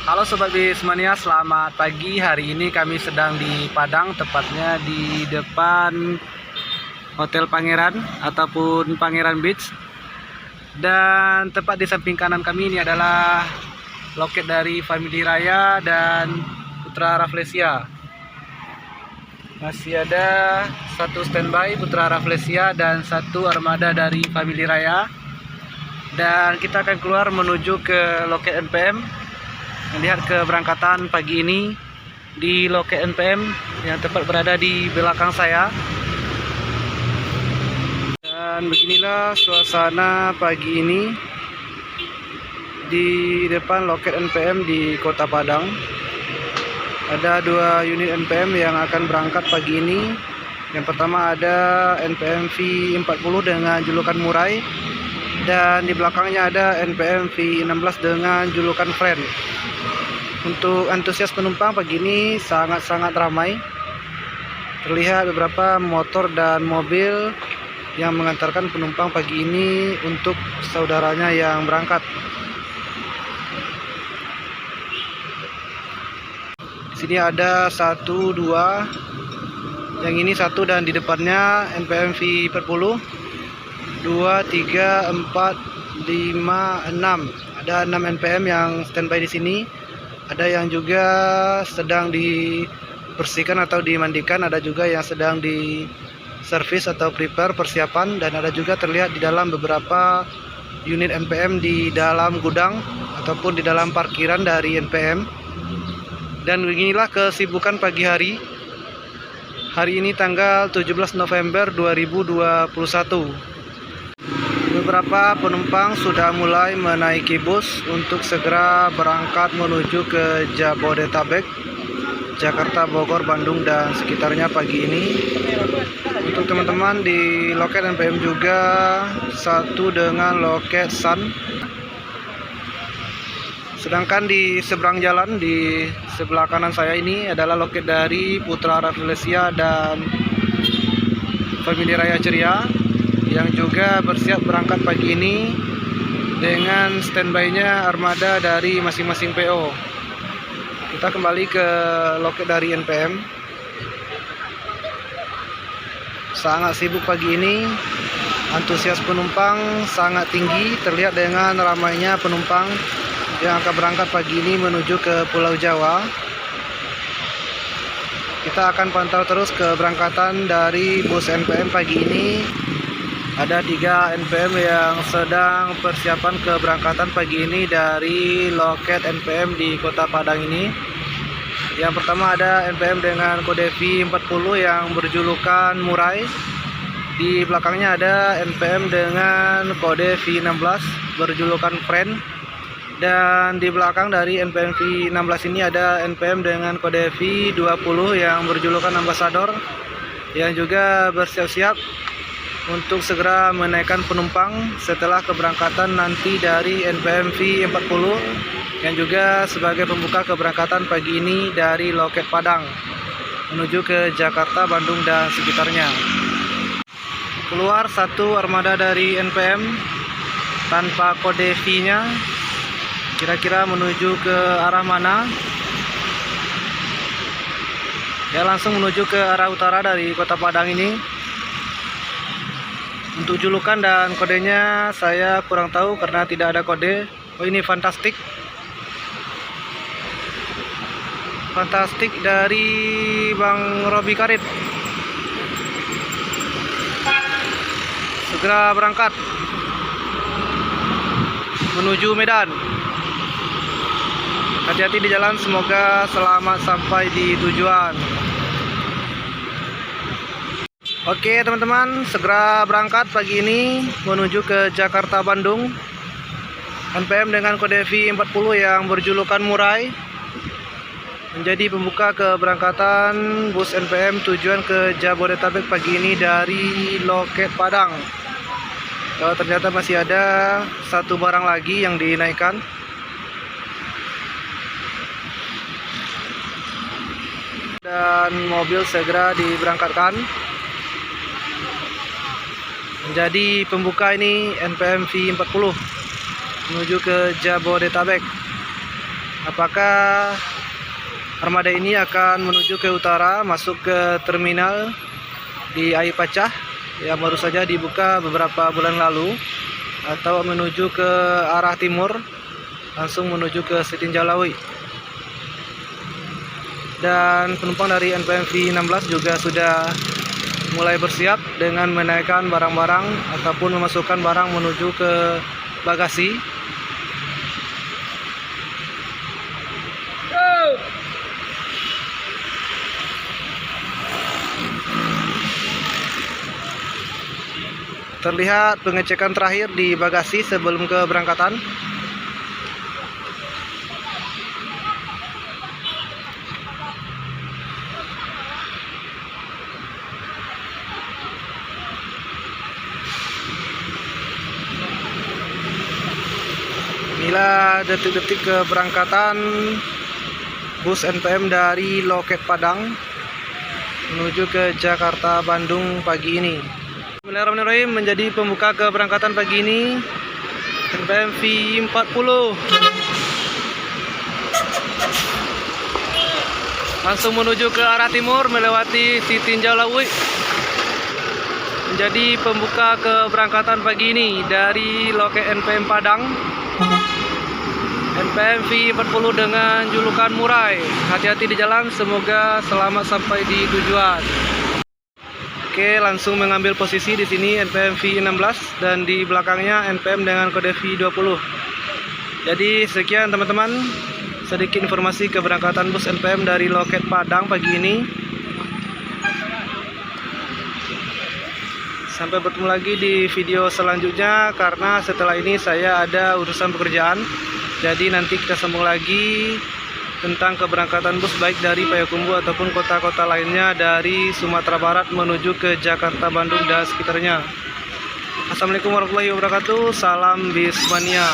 Halo Sobat Bismania, selamat pagi. Hari ini kami sedang di Padang, tepatnya di depan Hotel Pangeran ataupun Pangeran Beach. Dan tepat di samping kanan kami ini adalah loket dari Family Raya dan Putra Rafflesia. Masih ada satu standby Putra Rafflesia dan satu armada dari Family Raya. Dan kita akan keluar menuju ke loket NPM. Melihat keberangkatan pagi ini di loket NPM yang tepat berada di belakang saya. Dan beginilah suasana pagi ini di depan loket NPM di Kota Padang. Ada dua unit NPM yang akan berangkat pagi ini. Yang pertama ada NPM V40 dengan julukan Murai, dan di belakangnya ada NPM V16 dengan julukan Friend. Untuk antusias penumpang pagi ini sangat-sangat ramai. Terlihat beberapa motor dan mobil yang mengantarkan penumpang pagi ini untuk saudaranya yang berangkat. Di sini ada 1, 2. Yang ini 1 dan di depannya NPM V40. 2, 3, 4, 5, 6. Ada 6 NPM yang standby di sini. Ada yang juga sedang dibersihkan atau dimandikan, ada juga yang sedang di servis atau prepare persiapan, dan ada juga terlihat di dalam beberapa unit NPM di dalam gudang ataupun di dalam parkiran dari NPM. Dan beginilah kesibukan pagi hari. Hari ini tanggal 17 November 2021. Beberapa penumpang sudah mulai menaiki bus untuk segera berangkat menuju ke Jabodetabek, Jakarta, Bogor, Bandung, dan sekitarnya pagi ini. Untuk teman-teman di loket NPM juga satu dengan loket Sun. Sedangkan di seberang jalan di sebelah kanan saya ini adalah loket dari Putra Rafflesia dan Family Raya Ceria, yang juga bersiap berangkat pagi ini dengan standby-nya armada dari masing-masing PO. Kita kembali ke loket dari NPM. Sangat sibuk pagi ini, antusias penumpang sangat tinggi, terlihat dengan ramainya penumpang yang akan berangkat pagi ini menuju ke Pulau Jawa. Kita akan pantau terus keberangkatan dari bus NPM pagi ini. Ada 3 NPM yang sedang persiapan keberangkatan pagi ini dari loket NPM di Kota Padang ini. Yang pertama ada NPM dengan kode V40 yang berjulukan Murai. Di belakangnya ada NPM dengan kode V16 berjulukan Friend. Dan di belakang dari NPM V16 ini ada NPM dengan kode V20 yang berjulukan Ambassador, yang juga bersiap-siap untuk segera menaikkan penumpang setelah keberangkatan nanti dari NPM V40, yang juga sebagai pembuka keberangkatan pagi ini dari loket Padang menuju ke Jakarta, Bandung, dan sekitarnya. Keluar satu armada dari NPM tanpa kode V-nya. Kira-kira menuju ke arah mana? Ya, langsung menuju ke arah utara dari Kota Padang ini. Untuk julukan dan kodenya saya kurang tahu karena tidak ada kode. Oh, ini Fantastik. Fantastik dari Bang Robi Karit. Segera berangkat menuju Medan. Hati-hati di jalan, semoga selamat sampai di tujuan. Oke teman-teman, segera berangkat pagi ini menuju ke Jakarta, Bandung. NPM dengan kode V40 yang berjulukan Murai menjadi pembuka keberangkatan bus NPM tujuan ke Jabodetabek pagi ini dari loket Padang. Ternyata masih ada satu barang lagi yang dinaikkan. Dan mobil segera diberangkatkan. Menjadi pembuka ini NPM V40 menuju ke Jabodetabek. apakah armada ini akan menuju ke utara, masuk ke terminal di Aipacah yang baru saja dibuka beberapa bulan lalu, atau menuju ke arah timur langsung menuju ke Sitinjalawi. Dan penumpang dari NPM V16 juga sudah mulai bersiap dengan menaikkan barang-barang ataupun memasukkan barang menuju ke bagasi. Terlihat pengecekan terakhir di bagasi sebelum keberangkatan. Inilah detik-detik keberangkatan bus NPM dari Loket Padang menuju ke Jakarta Bandung pagi ini. Bismillahirrahmanirrahim. Menjadi pembuka keberangkatan pagi ini NPM V40 langsung menuju ke arah timur melewati Sitinjalawi. Menjadi pembuka keberangkatan pagi ini dari Loket NPM Padang. NPM V40 dengan julukan Murai. Hati-hati di jalan, semoga selamat sampai di tujuan. Oke, langsung mengambil posisi di sini NPM V16 dan di belakangnya NPM dengan kode V20. Jadi sekian teman-teman, sedikit informasi keberangkatan bus NPM dari Loket Padang pagi ini. Sampai bertemu lagi di video selanjutnya, karena setelah ini saya ada urusan pekerjaan. Jadi nanti kita sambung lagi tentang keberangkatan bus baik dari Payakumbuh ataupun kota-kota lainnya dari Sumatera Barat menuju ke Jakarta, Bandung dan sekitarnya. Assalamualaikum warahmatullahi wabarakatuh. Salam Bismania.